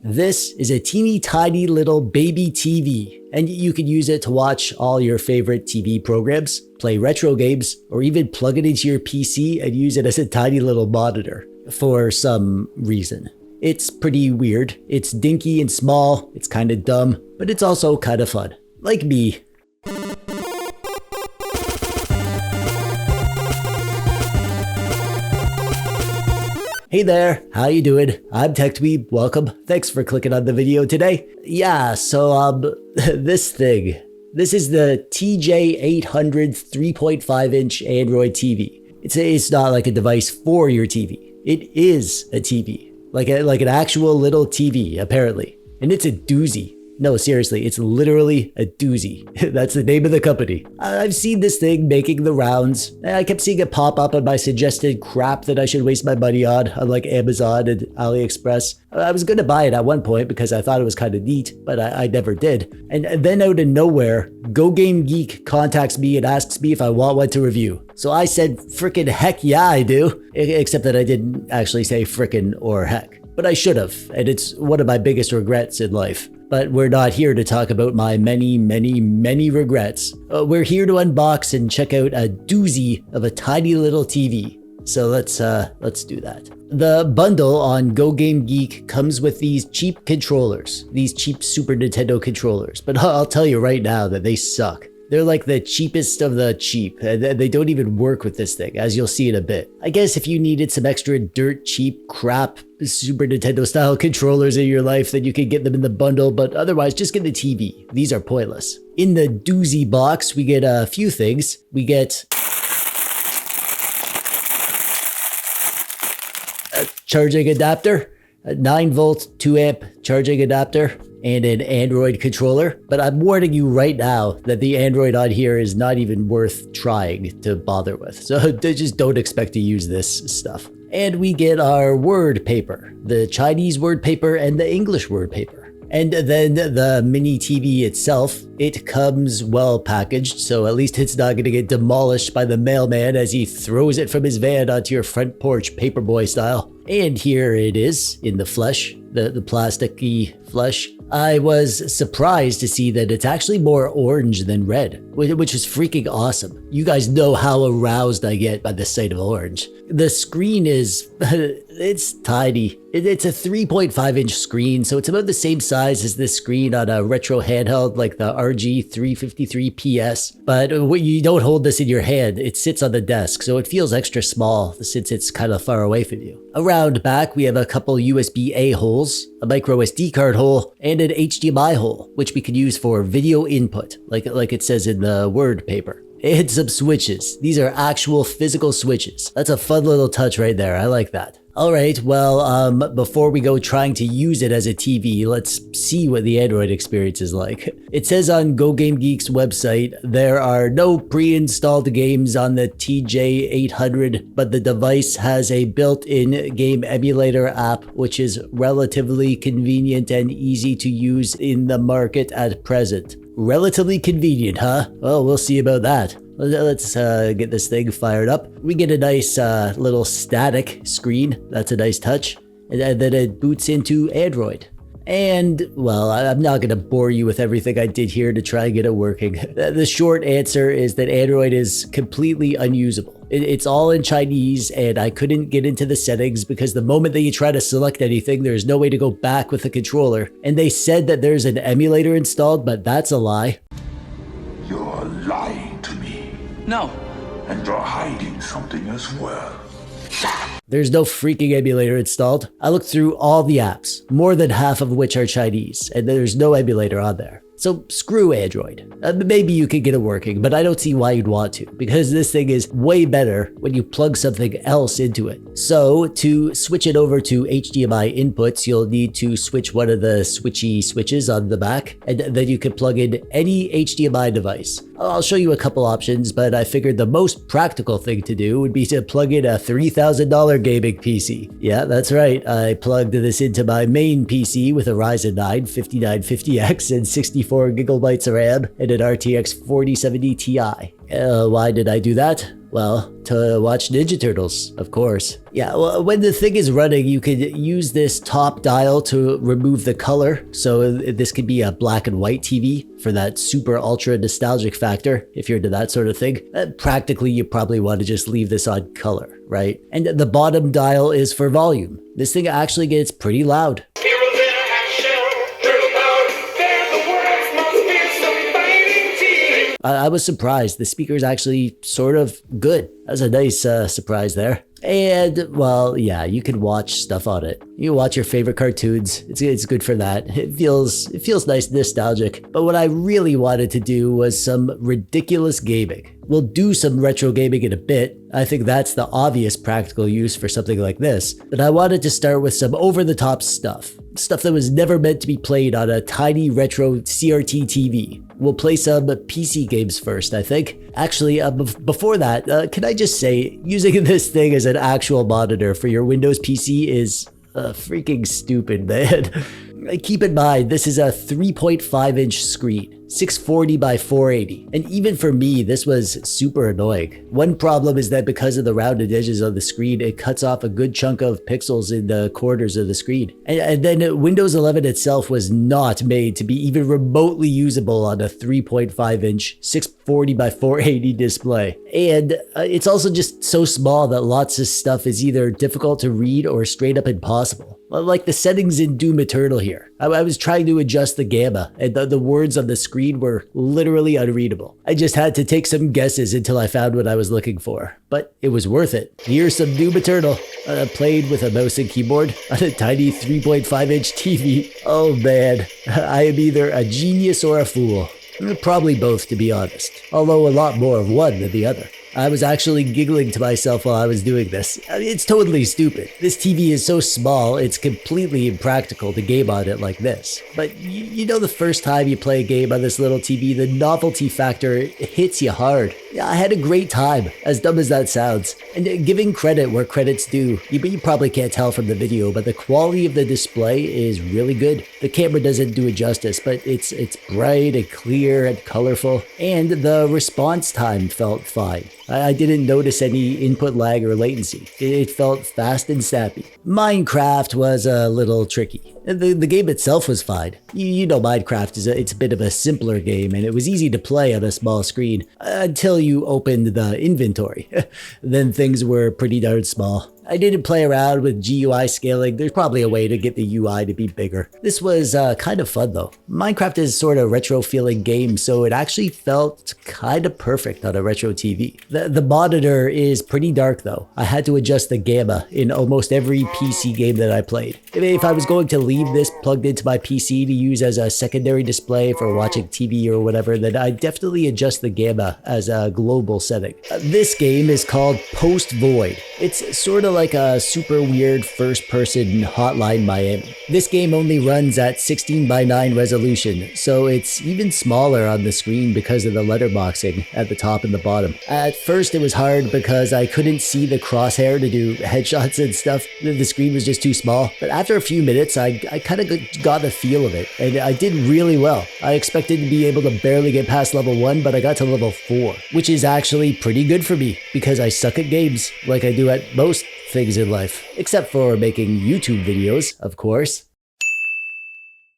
This is a teeny tiny little baby TV, and you can use it to watch all your favorite TV programs, play retro games, or even plug it into your PC and use it as a tiny little monitor for some reason. It's pretty weird. It's dinky and small, it's kind of dumb, but it's also kind of fun. Like me. Hey there, how you doing? I'm TechDweeb, welcome. Thanks for clicking on the video today. Yeah, so this is the TJ800 3.5-inch Android TV. It's not like a device for your TV. It is a TV, like an actual little TV, apparently. And it's a doozy. No, seriously, it's literally a doozy. That's the name of the company. I've seen this thing making the rounds. I kept seeing it pop up on my suggested crap that I should waste my money on like Amazon and AliExpress. I was going to buy it at one point because I thought it was kind of neat, but I never did. And then out of nowhere, GoGameGeek contacts me and asks me if I want one to review. So I said, frickin' heck yeah, I do. Except that I didn't actually say frickin' or heck. But I should have, and it's one of my biggest regrets in life. But we're not here to talk about my many regrets. We're here to unbox and check out a doozy of a tiny little TV. So let's do that. The bundle on GoGameGeek comes with these cheap controllers, these cheap Super Nintendo controllers. But I'll tell you right now that they suck. They're like the cheapest of the cheap. They don't even work with this thing, as you'll see in a bit. I guess if you needed some extra dirt cheap crap Super Nintendo style controllers in your life, then you could get them in the bundle, but otherwise just get the TV. These are pointless. In the doozy box, we get a few things. We get a charging adapter, a 9-volt 2-amp charging adapter, and an Android controller. But I'm warning you right now that the Android on here is not even worth trying to bother with. So just don't expect to use this stuff. And we get our word paper, the Chinese word paper and the English word paper. And then the mini TV itself, it comes well packaged, so at least it's not going to get demolished by the mailman as he throws it from his van onto your front porch paperboy style. And here it is in the flesh, the plasticky flesh. I was surprised to see that it's actually more orange than red, which is freaking awesome. You guys know how aroused I get by the sight of orange. The screen is, it's tiny. It's a 3.5-inch screen, so it's about the same size as this screen on a retro handheld like the RG353PS. But you don't hold this in your hand, it sits on the desk, so it feels extra small since it's kind of far away from you. Around back, we have a couple USB-A holes, a micro SD card hole, and an HDMI hole, which we can use for video input, like it says in the word paper. And some switches. These are actual physical switches. That's a fun little touch right there. I like that. Alright, well, before we go trying to use it as a TV, let's see what the Android experience is like. It says on GoGameGeek's website, there are no pre-installed games on the TJ800, but the device has a built-in game emulator app, which is relatively convenient and easy to use in the market at present. Relatively convenient, huh? Well, we'll see about that. Let's get this thing fired up. We get a nice little static screen. That's a nice touch. And then it boots into Android. And, well, I'm not going to bore you with everything I did here to try and get it working. The short answer is that Android is completely unusable. It's all in Chinese, and I couldn't get into the settings because the moment that you try to select anything, there's no way to go back with the controller. And they said that there's an emulator installed, but that's a lie. You're lying to me. No. And you're hiding something as well. There's no freaking emulator installed. I looked through all the apps, more than half of which are Chinese, and there's no emulator on there. So screw Android. Maybe you could get it working, but I don't see why you'd want to, because this thing is way better when you plug something else into it. So to switch it over to HDMI inputs, you'll need to switch one of the switchy switches on the back, and then you can plug in any HDMI device. I'll show you a couple options, but I figured the most practical thing to do would be to plug in a $3,000 gaming PC. Yeah, that's right. I plugged this into my main PC with a Ryzen 9 5950X and 64 gigabytes of RAM and an RTX 4070 Ti. Why did I do that? Well, to watch Ninja Turtles, of course. Yeah, well, when the thing is running, you could use this top dial to remove the color. So this could be a black and white TV for that super ultra nostalgic factor, if you're into that sort of thing. Practically, you probably want to just leave this on color, right? And the bottom dial is for volume. This thing actually gets pretty loud. I was surprised. The speaker is actually sort of good. That's a nice surprise there. And, well, yeah, you can watch stuff on it. You can watch your favorite cartoons. It's good for that. It feels nice and nostalgic. But what I really wanted to do was some ridiculous gaming. We'll do some retro gaming in a bit. I think that's the obvious practical use for something like this. But I wanted to start with some over-the-top stuff. Stuff that was never meant to be played on a tiny retro CRT TV. We'll play some PC games first, I think. Actually, before that, can I just say, using this thing as an actual monitor for your Windows PC is freaking stupid, man. Keep in mind, this is a 3.5-inch screen, 640 by 480. And even for me, this was super annoying. One problem is that because of the rounded edges of the screen, it cuts off a good chunk of pixels in the corners of the screen. And then Windows 11 itself was not made to be even remotely usable on a 3.5-inch, 640 by 480 display. And it's also just so small that lots of stuff is either difficult to read or straight up impossible. Like the settings in Doom Eternal here. I was trying to adjust the gamma, and the words on the screen were literally unreadable. I just had to take some guesses until I found what I was looking for. But it was worth it. Here's some Doom Eternal, played with a mouse and keyboard on a tiny 3.5-inch TV. Oh man, I am either a genius or a fool. Probably both, to be honest. Although a lot more of one than the other. I was actually giggling to myself while I was doing this. It's totally stupid. This TV is so small, it's completely impractical to game on it like this. But you know, the first time you play a game on this little TV, the novelty factor hits you hard. I had a great time, as dumb as that sounds. And giving credit where credit's due, you probably can't tell from the video, but the quality of the display is really good. The camera doesn't do it justice, but it's bright and clear and colorful, and the response time felt fine. I didn't notice any input lag or latency. It felt fast and snappy. Minecraft was a little tricky. The game itself was fine. You know, Minecraft it's a bit of a simpler game, and it was easy to play on a small screen until you opened the inventory. Then things were pretty darn small. I didn't play around with GUI scaling. There's probably a way to get the UI to be bigger. This was kind of fun though. Minecraft is sort of retro feeling game, so it actually felt kind of perfect on a retro TV. The monitor is pretty dark though. I had to adjust the gamma in almost every PC game that I played. If I was going to leave this plugged into my PC to use as a secondary display for watching TV or whatever, then I'd definitely adjust the gamma as a global setting. This game is called Post Void. It's sort of like a super weird first-person Hotline Miami. This game only runs at 16:9 resolution, so it's even smaller on the screen because of the letterboxing at the top and the bottom. At first it was hard because I couldn't see the crosshair to do headshots and stuff. The screen was just too small, but after a few minutes I kind of got the feel of it, and I did really well. I expected to be able to barely get past level 1, but I got to level 4, which is actually pretty good for me because I suck at games like I do at most things in life, except for making YouTube videos, of course.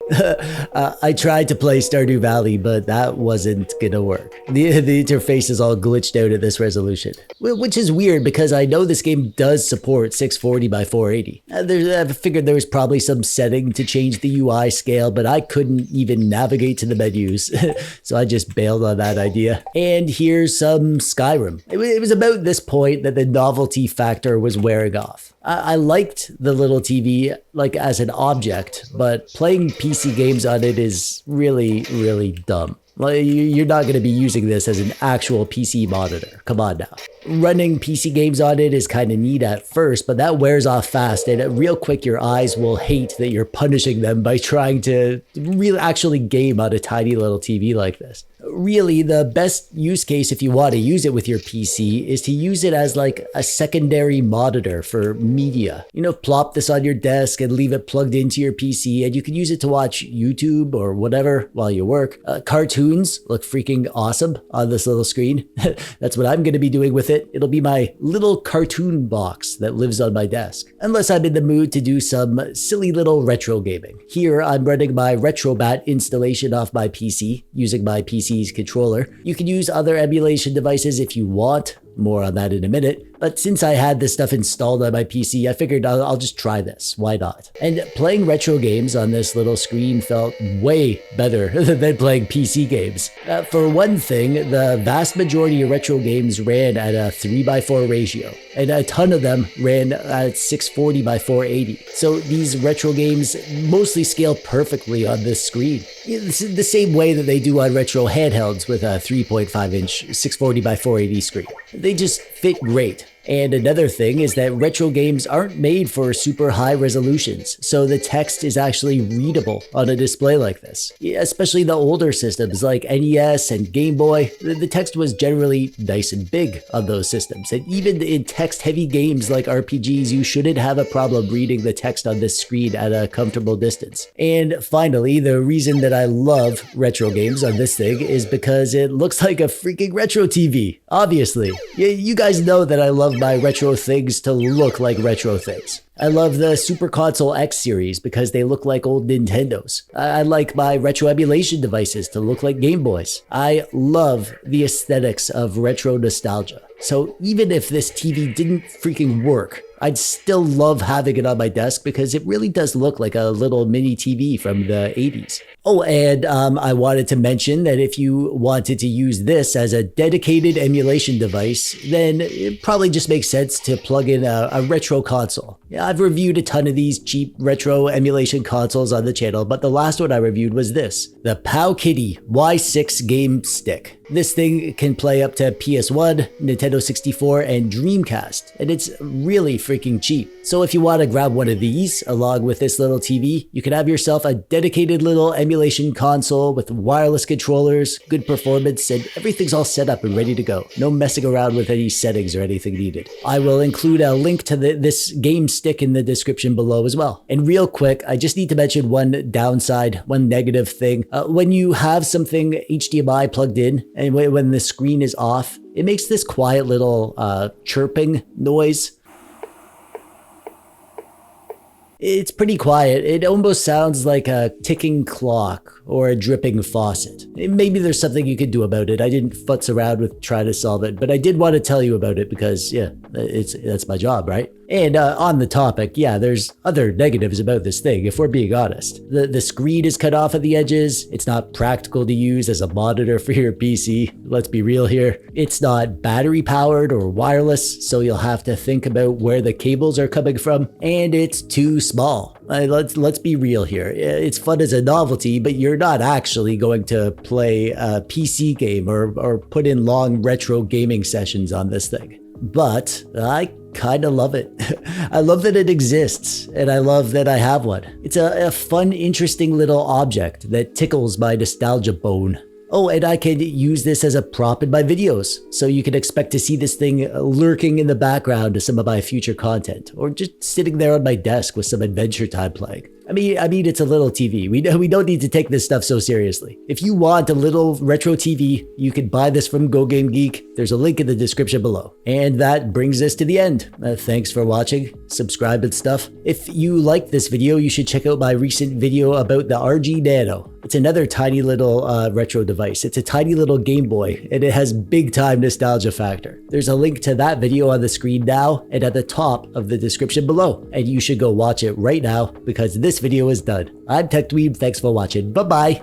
I tried to play Stardew Valley, but that wasn't gonna work. The interface is all glitched out at this resolution, which is weird because I know this game does support 640 by 480. I figured there was probably some setting to change the UI scale, but I couldn't even navigate to the menus, so I just bailed on that idea. And here's some Skyrim. It was about this point that the novelty factor was wearing off. I liked the little TV like as an object, but playing PC games on it is really, really dumb. Like, you're not going to be using this as an actual PC monitor. Come on now. Running PC games on it is kind of neat at first, but that wears off fast, and real quick your eyes will hate that you're punishing them by trying to really actually game on a tiny little TV like this. Really, the best use case if you want to use it with your PC is to use it as like a secondary monitor for media. You know, plop this on your desk and leave it plugged into your PC, and you can use it to watch YouTube or whatever while you work, cartoons cartoons look freaking awesome on this little screen. That's what I'm going to be doing with it. It'll be my little cartoon box that lives on my desk. Unless I'm in the mood to do some silly little retro gaming. Here, I'm running my RetroBat installation off my PC using my PC's controller. You can use other emulation devices if you want. More on that in a minute. But since I had this stuff installed on my PC, I figured I'll just try this. Why not? And playing retro games on this little screen felt way better than playing PC games. For one thing, the vast majority of retro games ran at a 3:4 ratio, and a ton of them ran at 640 by 480. So these retro games mostly scale perfectly on this screen. It's the same way that they do on retro handhelds with a 3.5-inch 640 by 480 screen. They just fit great. And another thing is that retro games aren't made for super high resolutions, so the text is actually readable on a display like this. Especially the older systems like NES and Game Boy, the text was generally nice and big on those systems. And even in text-heavy games like RPGs, you shouldn't have a problem reading the text on this screen at a comfortable distance. And finally, the reason that I love retro games on this thing is because it looks like a freaking retro TV, obviously. You guys know that I love my retro things to look like retro things. I love the Super Console X series because they look like old Nintendos. I like my retro emulation devices to look like Game Boys. I love the aesthetics of retro nostalgia. So even if this TV didn't freaking work, I'd still love having it on my desk because it really does look like a little mini TV from the 80s. Oh, and I wanted to mention that if you wanted to use this as a dedicated emulation device, then it probably just makes sense to plug in a retro console. Yeah, I've reviewed a ton of these cheap retro emulation consoles on the channel, but the last one I reviewed was this, the Powkiddy Y6 Game Stick. This thing can play up to PS1, Nintendo 64, and Dreamcast, and it's really freaking cheap. So if you want to grab one of these along with this little TV, you can have yourself a dedicated little emulation console with wireless controllers, good performance, and everything's all set up and ready to go. No messing around with any settings or anything needed. I will include a link to this game stick in the description below as well. And real quick, I just need to mention one downside, one negative thing. When you have something HDMI plugged in, and when the screen is off, it makes this quiet little chirping noise. It's pretty quiet. It almost sounds like a ticking clock or a dripping faucet. Maybe there's something you could do about it. I didn't futz around with trying to solve it, but I did want to tell you about it because, yeah, that's my job, right? And on the topic, yeah, there's other negatives about this thing, if we're being honest. The screen is cut off at the edges. It's not practical to use as a monitor for your PC. Let's be real here. It's not battery powered or wireless, so you'll have to think about where the cables are coming from. And it's too small. Let's be real here. It's fun as a novelty, but you're not actually going to play a PC game or put in long retro gaming sessions on this thing. But I kind of love it. I love that it exists, and I love that I have one. It's a fun, interesting little object that tickles my nostalgia bone. Oh, and I can use this as a prop in my videos, so you can expect to see this thing lurking in the background of some of my future content, or just sitting there on my desk with some Adventure Time playing. I mean, it's a little TV. We don't need to take this stuff so seriously. If you want a little retro TV, you can buy this from Go Game Geek. There's a link in the description below. And that brings us to the end. Thanks for watching. Subscribe and stuff. If you liked this video, you should check out my recent video about the RG Nano. It's another tiny little retro device. It's a tiny little Game Boy, and it has big time nostalgia factor. There's a link to that video on the screen now and at the top of the description below. And you should go watch it right now because this video is done. I'm TechDweeb. Thanks for watching. Bye-bye.